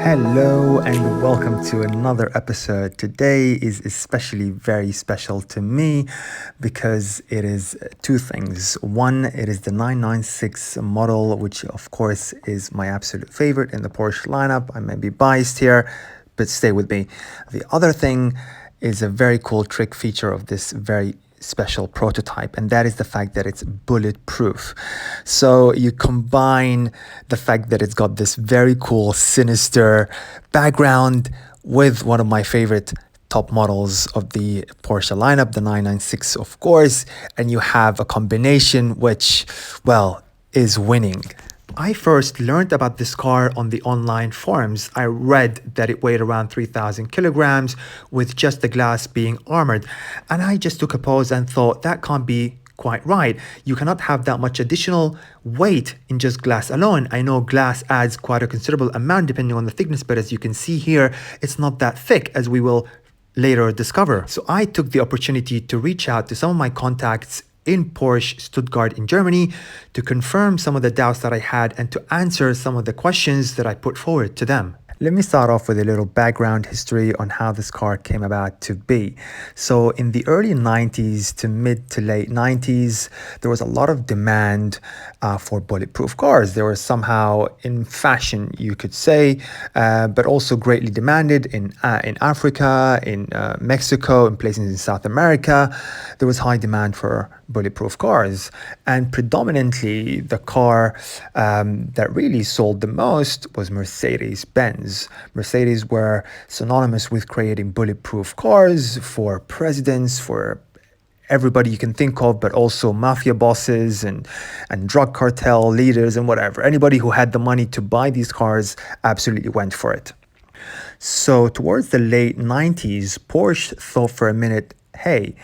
Hello and welcome to another episode. Today is especially very special to me because it is two things. One, it is the 996 model, which of course is my absolute favorite in the Porsche lineup. I may be biased here, but stay with me. The other thing is a very cool trick feature of this very special prototype, and that is the fact that it's bulletproof. So you combine the fact that it's got this very cool sinister background with one of my favorite top models of the Porsche lineup, the 996 of course, and you have a combination which, well, is winning. I first learned about this car on the online forums. I read that it weighed around 3,000 kilograms with just the glass being armored. And I just took a pause and thought that can't be quite right. You cannot have that much additional weight in just glass alone. I know glass adds quite a considerable amount depending on the thickness, but as you can see here, it's not that thick, as we will later discover. So I took the opportunity to reach out to some of my contacts in Porsche Stuttgart in Germany to confirm some of the doubts that I had and to answer some of the questions that I put forward to them. Let me start off with a little background history on how this car came about to be. So in the early 90s to mid to late 90s, there was a lot of demand for bulletproof cars. They were somehow in fashion, you could say, but also greatly demanded in Africa, in Mexico, in places in South America. There was high demand for bulletproof cars, and predominantly the car that really sold the most was Mercedes-Benz. Mercedes were synonymous with creating bulletproof cars for presidents, for everybody you can think of, but also mafia bosses and drug cartel leaders and whatever. Anybody who had the money to buy these cars absolutely went for it. So towards the late 90s, Porsche thought for a minute, hey,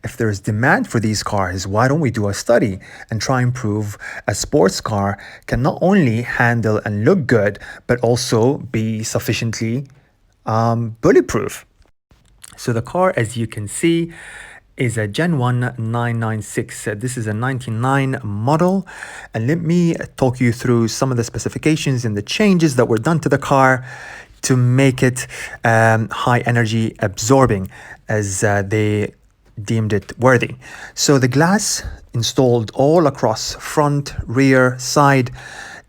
if there's demand for these cars, why don't we do a study and try and prove a sports car can not only handle and look good, but also be sufficiently bulletproof. So the car, as you can see, is a Gen 1 996. This is a 99 model. And let me talk you through some of the specifications and the changes that were done to the car to make it high energy absorbing, as they deemed it worthy. So the glass installed all across front, rear, side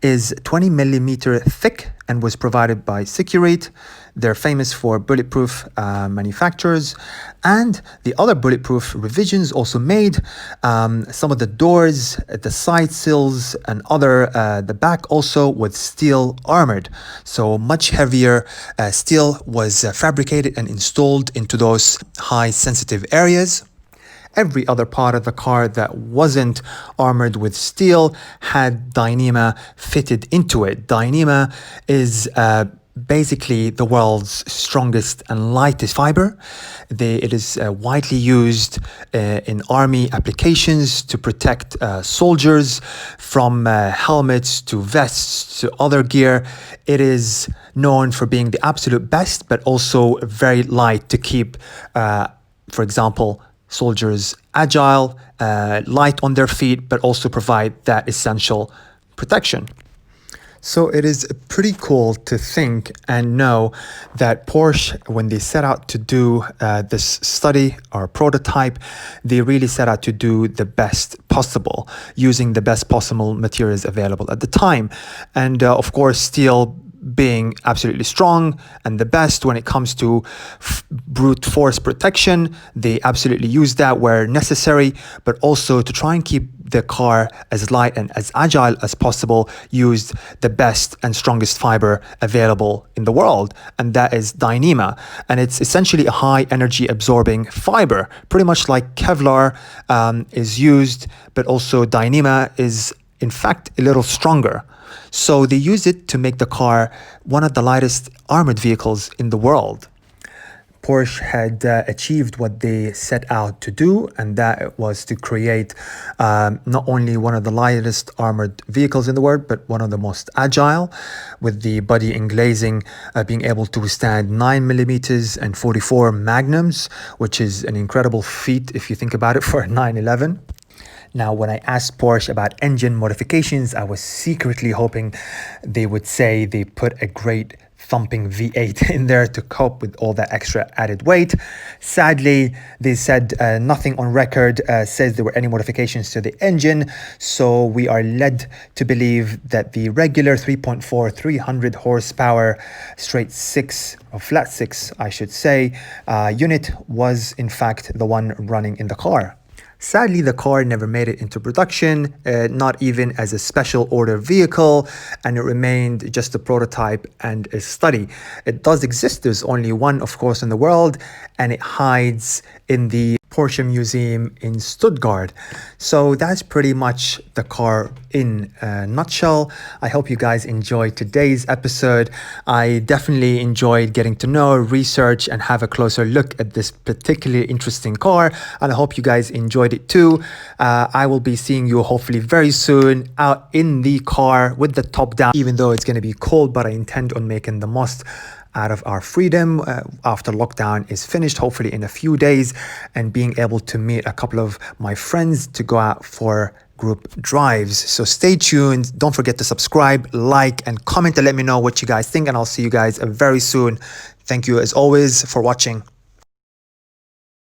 is 20 millimeter thick and was provided by Securate. They're famous for bulletproof manufacturers, and the other bulletproof revisions also made some of the doors, the side sills, and other the back also with steel armored. So much heavier steel was fabricated and installed into those high sensitive areas. Every other part of the car that wasn't armored with steel had Dyneema fitted into it. Dyneema is basically the world's strongest and lightest fiber. It is widely used in army applications to protect soldiers from helmets to vests to other gear. It is known for being the absolute best, but also very light to keep, for example, soldiers agile, light on their feet, but also provide that essential protection. So it is pretty cool to think and know that Porsche, when they set out to do this study or prototype, they really set out to do the best possible, using the best possible materials available at the time. And of course, steel being absolutely strong and the best when it comes to brute force protection. They absolutely use that where necessary, but also to try and keep the car as light and as agile as possible, used the best and strongest fiber available in the world, and that is Dyneema. And it's essentially a high energy absorbing fiber, pretty much like Kevlar is used, but also Dyneema is in fact a little stronger. So they use it to make the car one of the lightest armored vehicles in the world. Porsche had achieved what they set out to do, and that was to create not only one of the lightest armored vehicles in the world, but one of the most agile, with the body and glazing being able to withstand 9 millimeters and 44 magnums, which is an incredible feat if you think about it for a 911. Now, when I asked Porsche about engine modifications, I was secretly hoping they would say they put a great thumping V8 in there to cope with all that extra added weight. Sadly, they said nothing on record says there were any modifications to the engine, so we are led to believe that the regular 3.4 300 horsepower straight six, or flat six I should say, unit was in fact the one running in the car. Sadly, the car never made it into production, not even as a special order vehicle, and it remained just a prototype and a study. It does exist, there's only one, of course, in the world, and it hides in the Porsche Museum in Stuttgart. So that's pretty much the car in a nutshell. I hope you guys enjoyed today's episode. I definitely enjoyed getting to know, research, and have a closer look at this particularly interesting car, and I hope you guys enjoyed it too. I will be seeing you hopefully very soon out in the car with the top down, even though it's going to be cold, but I intend on making the most out of our freedom after lockdown is finished, hopefully in a few days, and being able to meet a couple of my friends to go out for group drives. So stay tuned. Don't forget to subscribe, like, and comment to let me know what you guys think, and I'll see you guys very soon. Thank you as always for watching.